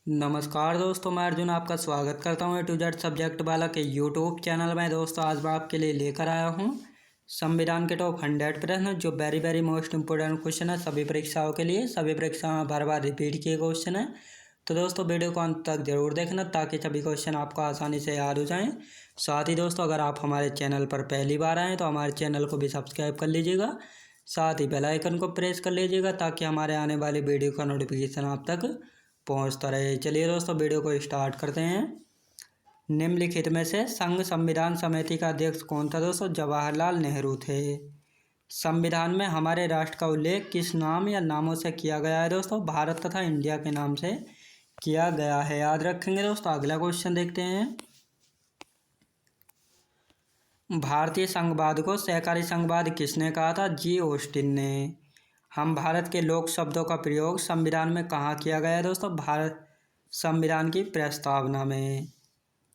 नमस्कार दोस्तों, मैं अर्जुन आपका स्वागत करता हूँ A to Z सब्जेक्ट वाला के यूट्यूब चैनल में। दोस्तों आज मैं आपके लिए लेकर आया हूँ संविधान के टॉप 100 प्रश्न, जो वेरी मोस्ट इंपोर्टेंट क्वेश्चन है सभी परीक्षाओं के लिए। सभी परीक्षाओं में बार बार रिपीट किए क्वेश्चन है, तो दोस्तों वीडियो को अंत तक जरूर देखना ताकि सभी क्वेश्चन आपको आसानी से याद हो जाएँ। साथ ही दोस्तों अगर आप हमारे चैनल पर पहली बार आएँ तो हमारे चैनल को भी सब्सक्राइब कर लीजिएगा, साथ ही बेल आइकन को प्रेस कर लीजिएगा ताकि हमारे आने वाली वीडियो का नोटिफिकेशन आप तक पहुंचता रहे। चलिए दोस्तों वीडियो को स्टार्ट करते हैं। निम्नलिखित में से संघ संविधान समिति का अध्यक्ष कौन था? दोस्तों जवाहरलाल नेहरू थे। संविधान में हमारे राष्ट्र का उल्लेख किस नाम या नामों से किया गया है? दोस्तों भारत तथा इंडिया के नाम से किया गया है, याद रखेंगे दोस्तों। अगला क्वेश्चन देखते हैं। भारतीय संघवाद को सहकारी संघवाद किसने कहा था? जी ऑस्टिन ने। हम भारत के लोक शब्दों का प्रयोग संविधान में कहाँ किया गया है? दोस्तों भारत संविधान की प्रस्तावना में।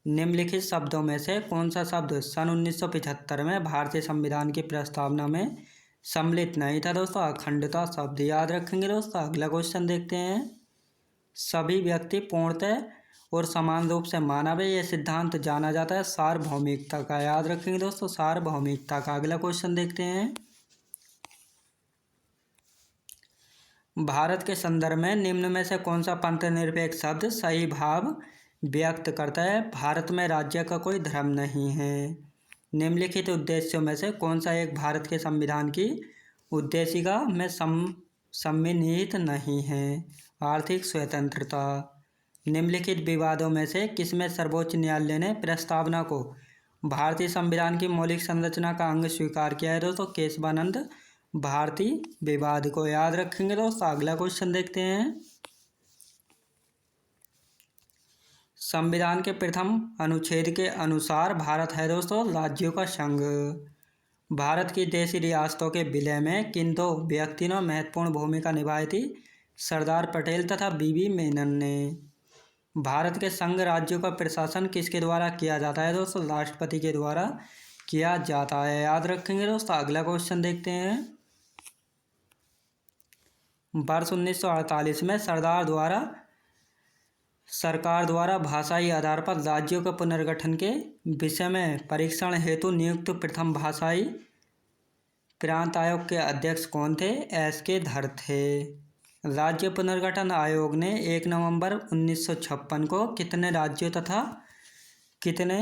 निम्नलिखित शब्दों में से कौन सा शब्द सन 1975 में भारतीय संविधान की प्रस्तावना में सम्मिलित नहीं था? दोस्तों अखंडता शब्द, याद रखेंगे दोस्तों। अगला क्वेश्चन देखते हैं। सभी व्यक्ति पूर्णतः और समान रूप से मानव है, यह सिद्धांत जाना जाता है सार्वभौमिकता का, याद रखेंगे दोस्तों सार्वभौमिकता का। अगला क्वेश्चन देखते हैं। भारत के संदर्भ में निम्न में से कौन सा पंथ निरपेक्ष शब्द सही भाव व्यक्त करता है? भारत में राज्य का कोई धर्म नहीं है। निम्नलिखित उद्देश्यों में से कौन सा एक भारत के संविधान की उद्देशिका में सम्मिलित नहीं है? आर्थिक स्वतंत्रता। निम्नलिखित विवादों में से किसमें सर्वोच्च न्यायालय ने प्रस्तावना को भारतीय संविधान की मौलिक संरचना का अंग स्वीकार किया है? दोस्तों केशवानंद भारतीय विवाद को, याद रखेंगे दोस्तों। अगला क्वेश्चन देखते हैं। संविधान के प्रथम अनुच्छेद के अनुसार भारत है दोस्तों राज्यों का संघ। भारत की देशी रियासतों के विलय में किन दो व्यक्तियों ने महत्वपूर्ण भूमिका निभाई थी? सरदार पटेल तथा बीबी मेनन ने। भारत के संघ राज्यों का प्रशासन किसके द्वारा किया जाता है? दोस्तों राष्ट्रपति के द्वारा किया जाता है, याद रखेंगे दोस्तों। अगला क्वेश्चन देखते हैं। वर्ष 1948 में सरकार द्वारा भाषाई आधार पर राज्यों के पुनर्गठन के विषय में परीक्षण हेतु नियुक्त प्रथम भाषाई प्रांत आयोग के अध्यक्ष कौन थे? एस.के. धर थे। राज्य पुनर्गठन आयोग ने 1 नवंबर 1956 को कितने राज्यों तथा कितने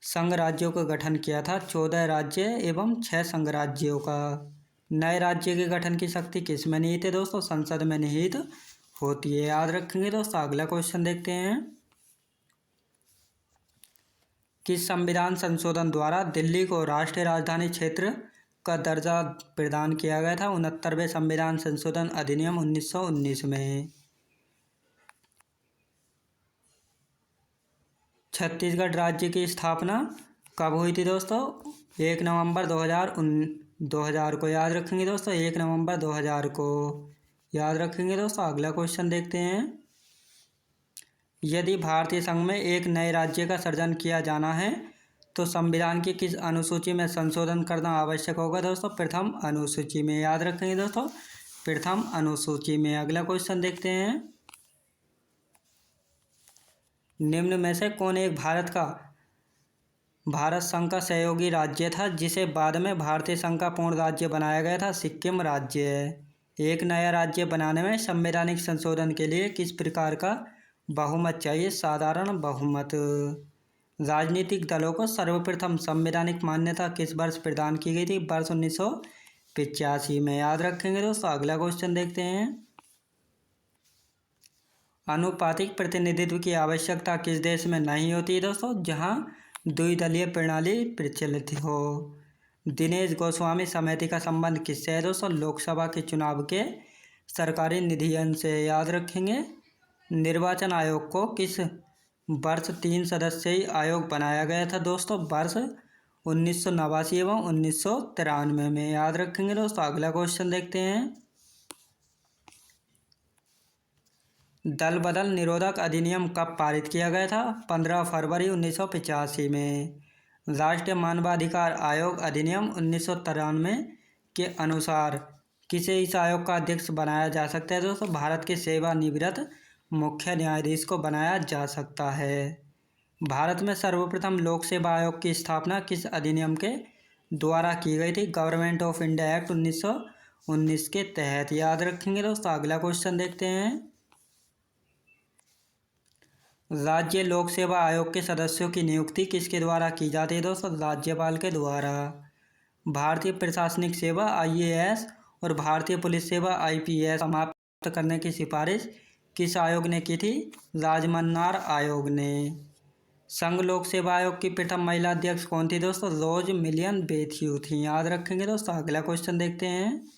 संघ राज्यों का गठन किया था? 14 राज्य एवं 6 संघ राज्यों का। नए राज्य के गठन की शक्ति किस में निहित है? दोस्तों संसद में निहित होती है, याद रखेंगे दोस्तों। अगला क्वेश्चन देखते हैं। किस संविधान संशोधन द्वारा दिल्ली को राष्ट्रीय राजधानी क्षेत्र का दर्जा प्रदान किया गया था? 69वें संविधान संशोधन अधिनियम 1919 में। छत्तीसगढ़ राज्य की स्थापना कब हुई थी? दोस्तों 1 नवंबर 2000 को, याद रखेंगे दोस्तों 1 नवंबर 2000 को, याद रखेंगे दोस्तों। अगला क्वेश्चन देखते हैं। यदि भारतीय संघ में एक नए राज्य का सृजन किया जाना है तो संविधान की किस अनुसूची में संशोधन करना आवश्यक होगा? दोस्तों प्रथम अनुसूची में, याद रखेंगे दोस्तों प्रथम अनुसूची में। अगला क्वेश्चन देखते हैं। निम्न में से कौन एक भारत संघ का सहयोगी राज्य था जिसे बाद में भारतीय संघ का पूर्ण राज्य बनाया गया था? सिक्किम राज्य है। एक नया राज्य बनाने में संवैधानिक संशोधन के लिए किस प्रकार का बहुमत चाहिए? साधारण बहुमत। राजनीतिक दलों को सर्वप्रथम संवैधानिक मान्यता किस वर्ष प्रदान की गई थी? वर्ष 1985 में, याद रखेंगे दोस्तों। अगला क्वेश्चन देखते हैं। आनुपातिक प्रतिनिधित्व की आवश्यकता किस देश में नहीं होती है? दोस्तों जहां द्विदलीय प्रणाली प्रचलित हो। दिनेश गोस्वामी समिति का संबंध किससे है? दोस्तों लोकसभा के चुनाव के सरकारी निधियन से, याद रखेंगे। निर्वाचन आयोग को किस वर्ष 3 सदस्यीय आयोग बनाया गया था? दोस्तों वर्ष 1989 एवं 1993 में, याद रखेंगे दोस्तों। अगला क्वेश्चन देखते हैं। दल बदल निरोधक अधिनियम कब पारित किया गया था? 15 फरवरी 1985 में। राष्ट्रीय मानवाधिकार आयोग अधिनियम 1993 के अनुसार किसे इस आयोग का अध्यक्ष बनाया जा सकता है? दोस्तों भारत के सेवानिवृत्त मुख्य न्यायाधीश को बनाया जा सकता है। भारत में सर्वप्रथम लोक सेवा आयोग की स्थापना किस अधिनियम के द्वारा की गई थी? गवर्नमेंट ऑफ इंडिया एक्ट 1919 के तहत। याद रखेंगे दोस्तों। अगला क्वेश्चन देखते हैं। राज्य लोक सेवा आयोग के सदस्यों की नियुक्ति किसके द्वारा की जाती है दोस्तों? राज्यपाल के द्वारा। भारतीय प्रशासनिक सेवा आईएएस और भारतीय पुलिस सेवा आईपीएस समाप्त करने की सिफारिश किस आयोग ने की थी? राजमन्नार आयोग ने। संघ लोक सेवा आयोग की प्रथम महिला अध्यक्ष कौन थी दोस्तों? रोज मिलियन बेथ्यू थी। याद रखेंगे दोस्तों। अगला क्वेश्चन देखते हैं।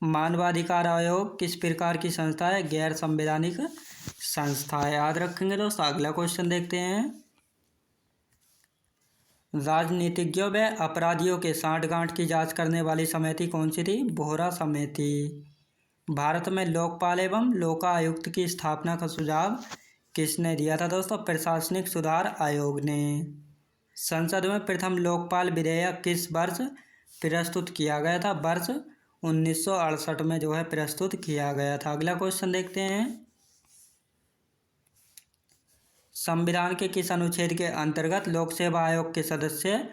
मानवाधिकार आयोग किस प्रकार की संस्था है? गैर संवैधानिक संस्था है। याद रखेंगे दोस्तों। अगला क्वेश्चन देखते हैं। राजनीतिज्ञों व अपराधियों के सांठगांठ की जांच करने वाली समिति कौन सी थी? बोहरा समिति। भारत में लोकपाल एवं लोकायुक्त की स्थापना का सुझाव किसने दिया था दोस्तों? प्रशासनिक सुधार आयोग ने। संसद में प्रथम लोकपाल विधेयक किस वर्ष प्रस्तुत किया गया था? वर्ष 1968 में जो है प्रस्तुत किया गया था। अगला क्वेश्चन देखते हैं। संविधान के किस अनुच्छेद के अंतर्गत लोक सेवा आयोग के सदस्य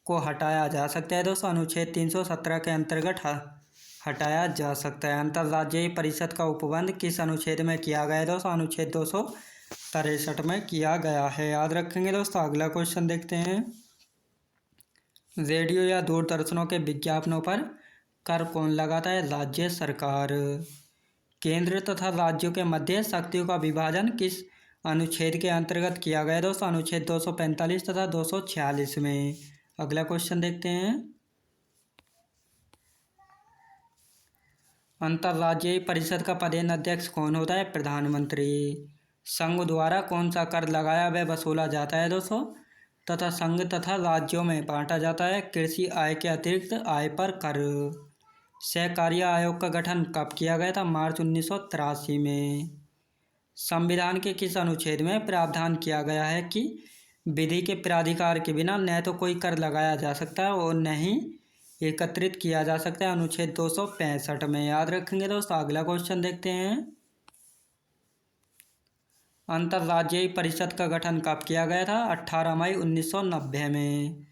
को हटाया जा सकता है दोस्तों? अनुच्छेद 317 के अंतर्गत हटाया जा सकता है। अंतर्राज्यीय परिषद का उपबंध किस अनुच्छेद में किया गया है दोस्तों? अनुच्छेद 263 में किया गया है। याद रखेंगे दोस्तों। अगला क्वेश्चन देखते हैं। रेडियो या दूरदर्शनों के विज्ञापनों पर कर कौन लगाता है? राज्य सरकार। केंद्र तथा राज्यों के मध्य शक्तियों का विभाजन किस अनुच्छेद के अंतर्गत किया गया है दोस्तों? अनुच्छेद 245 तथा 246 में। अगला क्वेश्चन देखते हैं। अंतर्राज्यीय परिषद का पदेन अध्यक्ष कौन होता है? प्रधानमंत्री। संघ द्वारा कौन सा कर लगाया व वसूला जाता है दोस्तों? तथा संघ तथा राज्यों में बांटा जाता है। कृषि आय के अतिरिक्त आय पर कर। सहकार्य आयोग का गठन कब किया गया था? मार्च 1983 में। संविधान के किस अनुच्छेद में प्रावधान किया गया है कि विधि के प्राधिकार के बिना न तो कोई कर लगाया जा सकता है और न ही एकत्रित किया जा सकता है? अनुच्छेद 265 में। याद रखेंगे दोस्तों। अगला क्वेश्चन देखते हैं। अंतर्राज्यीय परिषद का गठन कब किया गया था? 18 मई 1990 में।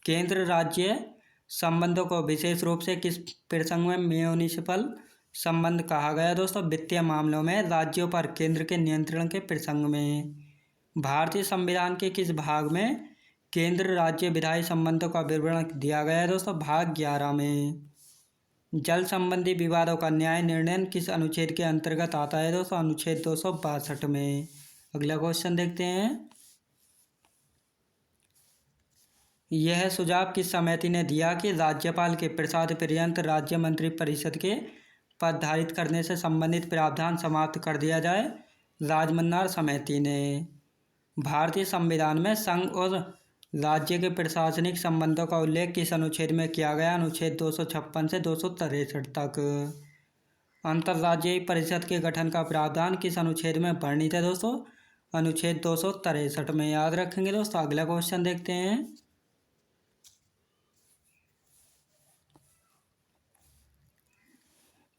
केंद्र राज्य संबंधों को विशेष रूप से किस प्रसंग में म्यूनिसिपल संबंध कहा गया दोस्तों? वित्तीय मामलों में राज्यों पर केंद्र के नियंत्रण के प्रसंग में। भारतीय संविधान के किस भाग में केंद्र राज्य विधायी संबंधों का विवरण दिया गया है दोस्तों? भाग 11 में। जल संबंधी विवादों का न्याय निर्णय किस अनुच्छेद के अंतर्गत आता है दोस्तों? अनुच्छेद 262 में। अगला क्वेश्चन देखते हैं। यह सुझाव किस समिति ने दिया कि राज्यपाल के प्रसाद पर्यंत राज्य मंत्री परिषद के पद धारित करने से संबंधित प्रावधान समाप्त कर दिया जाए? राजमन्नार समिति ने। भारतीय संविधान में संघ और राज्य के प्रशासनिक संबंधों का उल्लेख किस अनुच्छेद में किया गया? अनुच्छेद 256 से 263 तक। अंतर्राज्यीय परिषद के गठन का प्रावधान किस अनुच्छेद में वर्णित है दोस्तों? अनुच्छेद 263 में। याद रखेंगे दोस्तों। अगला क्वेश्चन देखते हैं।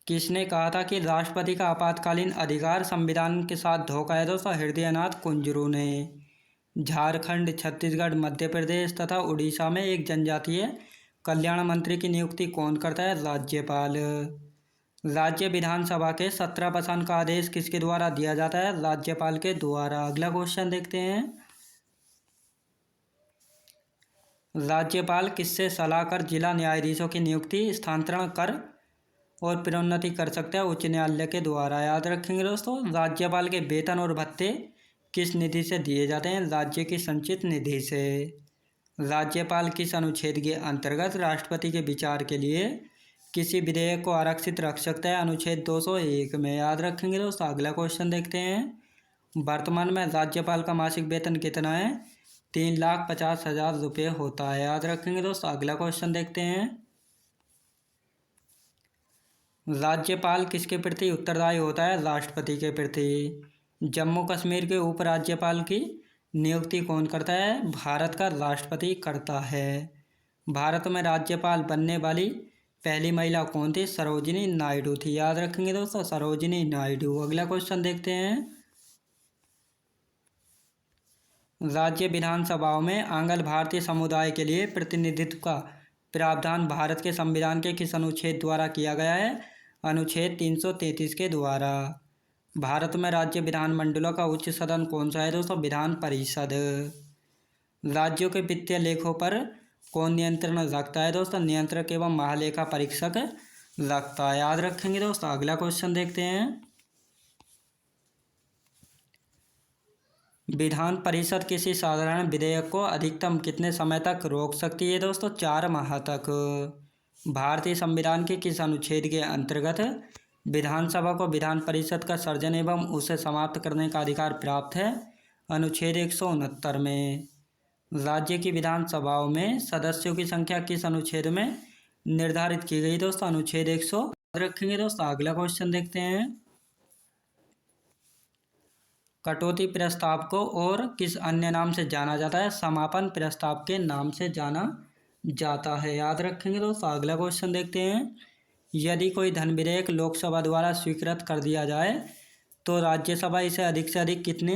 किसने कहा था कि राष्ट्रपति का आपातकालीन अधिकार संविधान के साथ धोखा है दोस्तों? हृदयनाथ कुंजरू ने। झारखंड, छत्तीसगढ़, मध्य प्रदेश तथा उड़ीसा में एक जनजातीय कल्याण मंत्री की नियुक्ति कौन करता है? राज्यपाल। राज्य विधानसभा के 17 का आदेश किसके द्वारा दिया जाता है? राज्यपाल के द्वारा। अगला क्वेश्चन देखते हैं। राज्यपाल किससे सलाह कर जिला न्यायाधीशों की नियुक्ति, स्थानांतरण कर और प्रोन्नति कर सकते हैं? उच्च न्यायालय के द्वारा। याद रखेंगे दोस्तों। राज्यपाल के वेतन और भत्ते किस निधि से दिए जाते हैं? राज्य की संचित निधि से। राज्यपाल किस अनुच्छेद के अंतर्गत राष्ट्रपति के विचार के लिए किसी विधेयक को आरक्षित रख सकता है? अनुच्छेद 201 में। याद रखेंगे दोस्तों। अगला क्वेश्चन देखते हैं। वर्तमान में राज्यपाल का मासिक वेतन कितना है? 3,50,000 रुपये होता है। याद रखेंगे दोस्तों। अगला क्वेश्चन देखते हैं। राज्यपाल किसके प्रति उत्तरदायी होता है? राष्ट्रपति के प्रति। जम्मू कश्मीर के उपराज्यपाल की नियुक्ति कौन करता है? भारत का राष्ट्रपति करता है। भारत में राज्यपाल बनने वाली पहली महिला कौन थी? सरोजिनी नायडू थी। याद रखेंगे दोस्तों। सरोजिनी नायडू। अगला क्वेश्चन देखते हैं। राज्य विधानसभाओं में आंग्ल भारतीय समुदाय के लिए प्रतिनिधित्व का प्रावधान भारत के संविधान के किस अनुच्छेद द्वारा किया गया है? अनुच्छेद 333 के द्वारा। भारत में राज्य विधानमंडलों का उच्च सदन कौन सा है दोस्तों? विधान परिषद। राज्यों के वित्तीय लेखों पर कौन नियंत्रण रखता है दोस्तों? नियंत्रक एवं महालेखा परीक्षक रखता है। याद रखेंगे दोस्तों। अगला क्वेश्चन देखते हैं। विधान परिषद किसी साधारण विधेयक को अधिकतम कितने समय तक रोक सकती है दोस्तों? 4 माह तक। भारतीय संविधान के किस अनुच्छेद के अंतर्गत विधानसभा को विधान परिषद का सृजन एवं उसे समाप्त करने का अधिकार प्राप्त है? अनुच्छेद 169 में। राज्य की विधानसभाओं में सदस्यों की संख्या किस अनुच्छेद में निर्धारित की गई दोस्तों? अनुच्छेद 100 रखेंगे दोस्तों। अगला क्वेश्चन देखते हैं। कटौती प्रस्ताव को और किस अन्य नाम से जाना जाता है? समापन प्रस्ताव के नाम से जाना जाता है। याद रखेंगे दोस्तों। अगला क्वेश्चन देखते हैं। यदि कोई धन विधेयक लोकसभा द्वारा स्वीकृत कर दिया जाए तो राज्यसभा इसे अधिक से अधिक कितने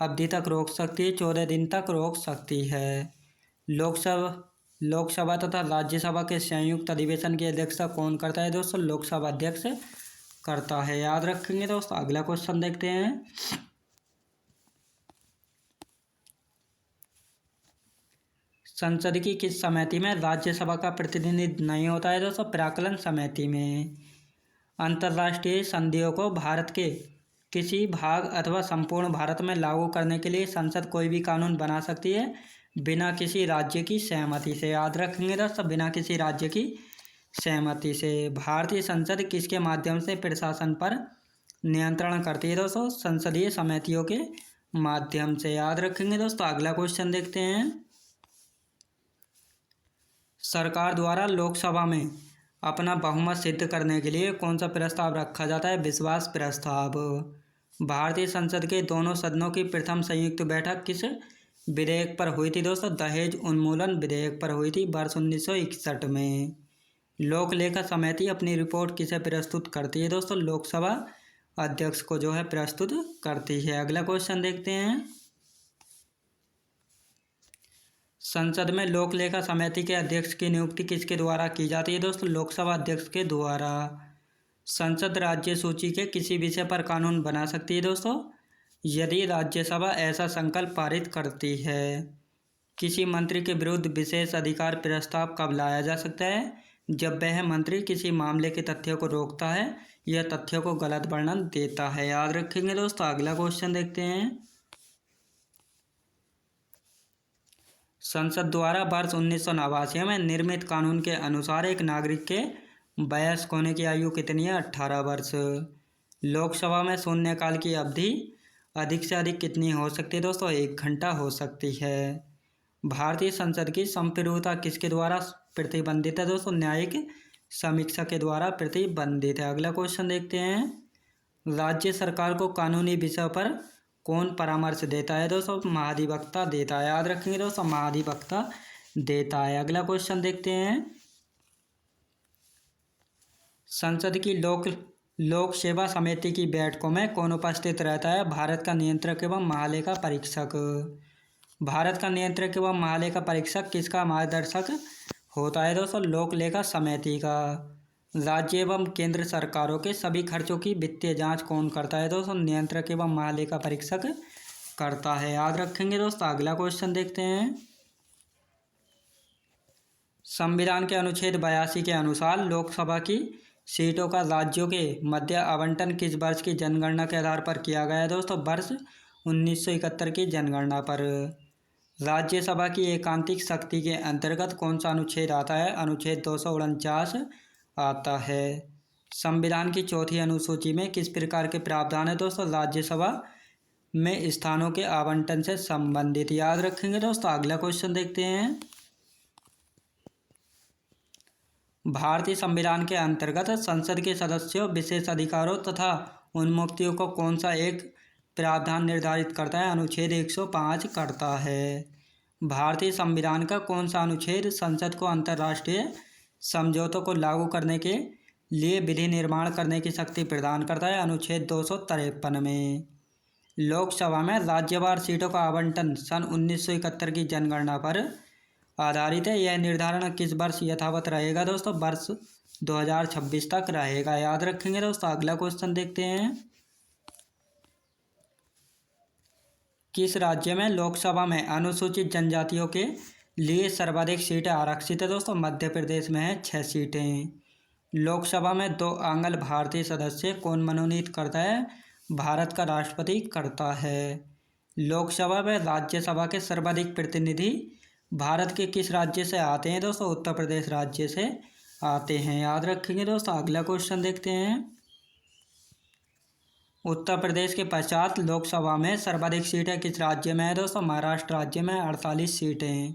अवधि तक रोक सकती है? 14 दिन तक रोक सकती है। लोकसभा तथा राज्यसभा के संयुक्त अधिवेशन की अध्यक्षता कौन करता है दोस्तों? लोकसभा अध्यक्ष करता है। याद रखेंगे दोस्तों। अगला क्वेश्चन देखते हैं। संसद की किस समिति में राज्यसभा का प्रतिनिधित्व नहीं होता है दोस्तों? प्राक्कलन समिति में। अंतर्राष्ट्रीय संधियों को भारत के किसी भाग अथवा संपूर्ण भारत में लागू करने के लिए संसद कोई भी कानून बना सकती है बिना किसी राज्य की सहमति से। याद रखेंगे दोस्तों। बिना किसी राज्य की सहमति से। भारतीय संसद किसके माध्यम से प्रशासन पर नियंत्रण करती है दोस्तों? संसदीय समितियों के माध्यम से। याद रखेंगे दोस्तों। अगला क्वेश्चन देखते हैं। सरकार द्वारा लोकसभा में अपना बहुमत सिद्ध करने के लिए कौन सा प्रस्ताव रखा जाता है? विश्वास प्रस्ताव। भारतीय संसद के दोनों सदनों की प्रथम संयुक्त बैठक किस विधेयक पर हुई थी दोस्तों? दहेज उन्मूलन विधेयक पर हुई थी वर्ष 1961 में। लोक लेखा समिति अपनी रिपोर्ट किसे प्रस्तुत करती है दोस्तों? लोकसभा अध्यक्ष को जो है प्रस्तुत करती है। अगला क्वेश्चन देखते हैं। संसद में लोक लेखा समिति के अध्यक्ष की नियुक्ति किसके द्वारा की जाती है दोस्तों? लोकसभा अध्यक्ष के द्वारा। संसद राज्य सूची के किसी विषय पर कानून बना सकती है दोस्तों यदि राज्यसभा ऐसा संकल्प पारित करती है। किसी मंत्री के विरुद्ध विशेष अधिकार प्रस्ताव कब लाया जा सकता है? जब वह मंत्री किसी मामले के तथ्यों को रोकता है या तथ्यों को गलत वर्णन देता है। याद रखेंगे दोस्तों। अगला क्वेश्चन देखते हैं। संसद द्वारा वर्ष 1989 में निर्मित कानून के अनुसार एक नागरिक के वयस्क होने की आयु कितनी है? 18 वर्ष। लोकसभा में शून्यकाल की अवधि अधिक से अधिक कितनी हो सकती है दोस्तों? 1 घंटा हो सकती है। भारतीय संसद की संप्रभुता किसके द्वारा प्रतिबंधित है दोस्तों? न्यायिक समीक्षा के द्वारा प्रतिबंधित है। अगला क्वेश्चन देखते हैं। राज्य सरकार को कानूनी विषयों पर कौन परामर्श देता है दोस्तों? महाधिवक्ता देता है। याद रखेंगे दोस्तों। महाधिवक्ता देता है। अगला क्वेश्चन देखते हैं। संसद की लोक सेवा समिति की बैठकों में कौन उपस्थित रहता है? भारत का नियंत्रक एवं महालेखा परीक्षक। भारत का नियंत्रक एवं महालेखा परीक्षक किसका मार्गदर्शक होता है दोस्तों? लोक लेखा समिति का। राज्य एवं केंद्र सरकारों के सभी खर्चों की वित्तीय जांच कौन करता है दोस्तों? नियंत्रक एवं महालेखा परीक्षक करता है। याद रखेंगे दोस्तों। अगला क्वेश्चन देखते हैं। संविधान के अनुच्छेद 82 के अनुसार लोकसभा की सीटों का राज्यों के मध्य आवंटन किस वर्ष की जनगणना के आधार पर किया गया है दोस्तों? वर्ष 1971 की जनगणना पर। राज्यसभा की एकांतिक शक्ति के अंतर्गत कौन सा अनुच्छेद आता है? अनुच्छेद 249 आता है। संविधान की चौथी अनुसूची में किस प्रकार के प्रावधान है दोस्तों? राज्यसभा में स्थानों के आवंटन से संबंधित। याद रखेंगे दोस्तों। अगला क्वेश्चन देखते हैं। भारतीय संविधान के अंतर्गत संसद के सदस्यों विशेष अधिकारों तथा उन्मुक्तियों को कौन सा एक प्रावधान निर्धारित करता है? अनुच्छेद 105 करता है। भारतीय संविधान का कौन सा अनुच्छेद संसद को अंतर्राष्ट्रीय समझौतों को लागू करने के लिए विधि निर्माण करने की शक्ति प्रदान करता है? अनुच्छेद 253 में। लोकसभा में राज्यवार सीटों का आवंटन सन 1971 की जनगणना पर आधारित है। यह निर्धारण किस वर्ष यथावत रहेगा दोस्तों? वर्ष 2026 तक रहेगा, याद रखेंगे दोस्तों। अगला क्वेश्चन देखते हैं, किस राज्य में लोकसभा में अनुसूचित जनजातियों के लिए सर्वाधिक सीटें आरक्षित है दोस्तों? मध्य प्रदेश में है 6 सीटें। लोकसभा में 2 आंग्ल भारतीय सदस्य कौन मनोनीत करता है? भारत का राष्ट्रपति करता है। लोकसभा में राज्यसभा के सर्वाधिक प्रतिनिधि भारत के किस राज्य से आते हैं दोस्तों? उत्तर प्रदेश राज्य से आते हैं, याद रखेंगे दोस्तों। अगला क्वेश्चन देखते हैं, उत्तर प्रदेश के पश्चात लोकसभा में सर्वाधिक सीटें किस राज्य में है दोस्तों? महाराष्ट्र राज्य में 48 सीटें।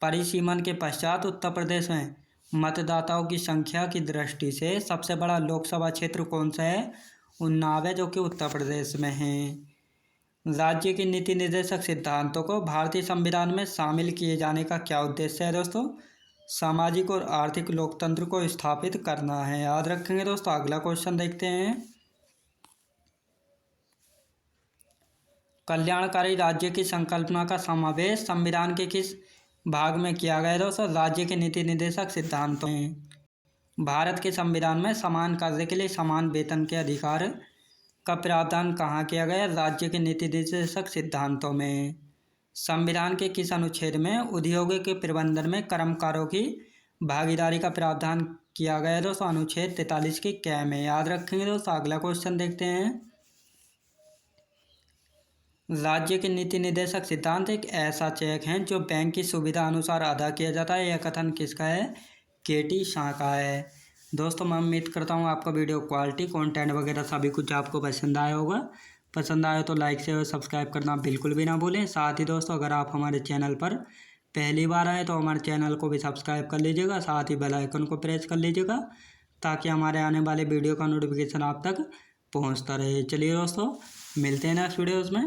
परिसीमन के पश्चात उत्तर प्रदेश में मतदाताओं की संख्या की दृष्टि से सबसे बड़ा लोकसभा क्षेत्र कौन सा है? उन्नाव है, जो कि उत्तर प्रदेश में है। राज्य के नीति निर्देशक सिद्धांतों को भारतीय संविधान में शामिल किए जाने का क्या उद्देश्य है दोस्तों? सामाजिक और आर्थिक लोकतंत्र को स्थापित करना है, याद रखेंगे दोस्तों। अगला क्वेश्चन देखते हैं, कल्याणकारी राज्य की संकल्पना का समावेश संविधान के किस भाग में किया गया है दोस्तों? राज्य के नीति निर्देशक सिद्धांतों में। भारत के संविधान में समान कार्य के लिए समान वेतन के अधिकार का प्रावधान कहाँ किया गया? राज्य के नीति निर्देशक सिद्धांतों में। संविधान के किस अनुच्छेद में उद्योगों के प्रबंधन में कर्मकारों की भागीदारी का प्रावधान किया गया है दोस्तों? अनुच्छेद 43 के क में, याद रखेंगे दोस्तों। अगला क्वेश्चन देखते हैं, राज्य के नीति निर्देशक सिद्धांत एक ऐसा चेक है जो बैंक की सुविधा अनुसार अदा किया जाता है। यह कथन किसका है? केटी शाह का है। दोस्तों मैं उम्मीद करता हूँ आपका वीडियो क्वालिटी, कंटेंट वगैरह सभी कुछ आपको पसंद आया होगा। पसंद आया तो लाइक शेयर और सब्सक्राइब करना बिल्कुल भी ना भूलें। साथ ही दोस्तों अगर आप हमारे चैनल पर पहली बार आए तो हमारे चैनल को भी सब्सक्राइब कर लीजिएगा, साथ ही बेल आइकन को प्रेस कर लीजिएगा ताकि हमारे आने वाले वीडियो का नोटिफिकेशन आप तक पहुँचता रहे। चलिए दोस्तों मिलते हैं नेक्स्ट वीडियोज़ में।